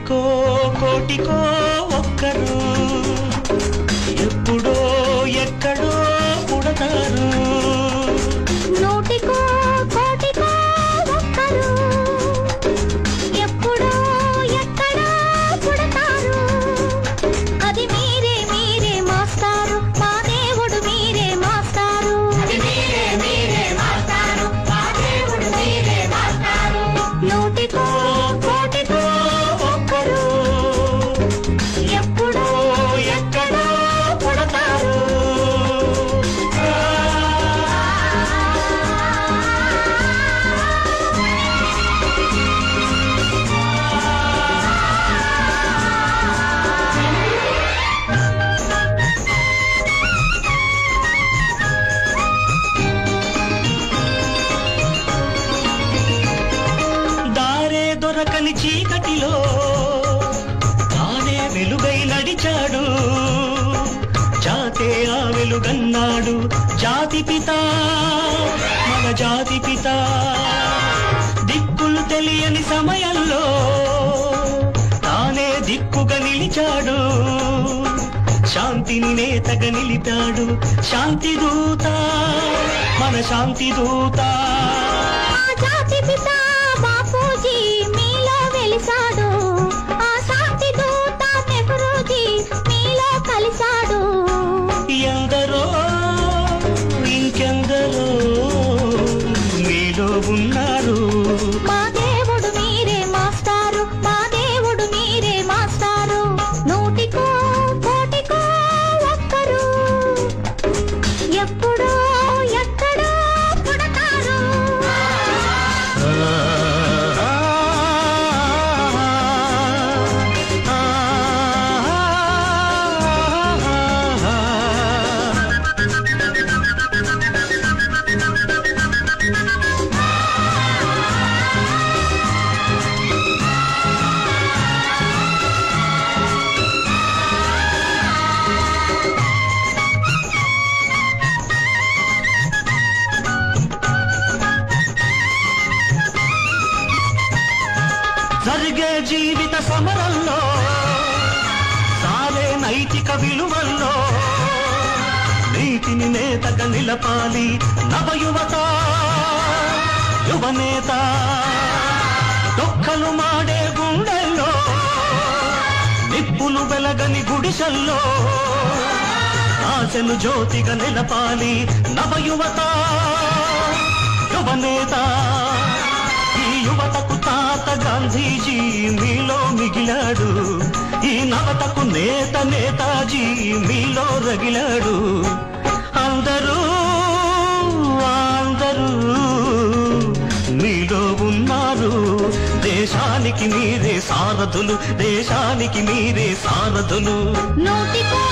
నూటికో కోటికో ఒక్కరు ఎప్పుడో ఎక్కడో పుడతారు నూటికో కోటికో ఒక్కరు ఎప్పుడో ఎక్కడో పుడతారు అది మీరే మీరే మాస్టారు మా దేవుడు మీరే మాస్టారు అది మీరే మీరే మాస్టారు మా దేవుడు మీరే మాస్టారు నూటికో కోటికో ఒక్కరు ఎప్పుడో ఎక్కడో పుడతారు దారే దొరకని చీకటిలో తానే వెలుగై నడిచాడు జాతే ఆ వెలుగన్నాడు జాతి పిత మన జాతి పిత దిక్కులు తెలియని సమయంలో తానే దిక్కుగా నిలిచాడు శాంతిని నేతగా నిలిపాడు శాంతి దూత మన శాంతి దూత జాతి పిత బాపూజీ మీలో వెలిసాడు ఆ శాంతి దూత నెహ్రూజీ మీలో కలిసాడు ఎందరో ఇంకెందరో మీలో ఉన్నారు మా దేవుడు మీరే మాస్టారు మా దేవుడు మీరే మాస్టారు నూటికో కోటికో ఒక్కరు ఎప్పుడో ఎక్కడో పుడతారు జరిగే జీవిత సమరంలో సారే నైతిక విలువల్లో నీతిని నేతగా నిలపాలి నవయువత యువనేత దొక్కలు మాడే గుండెల్లో నిప్పులు వెలగని గుడిసెల్లో ఆశను జ్యోతిగా నిలపాలి నవయువత యువనేత ఈ యువతకు తాత గాంధీజీ మీలో మిగిలాడు ఈ నవతకు నేత నేతాజీ మీలో రగిలాడు అందరూ అందరూ మీలో ఉన్నారు దేశానికి మీరే సారథులు దేశానికి మీరే సారథులు నూటికో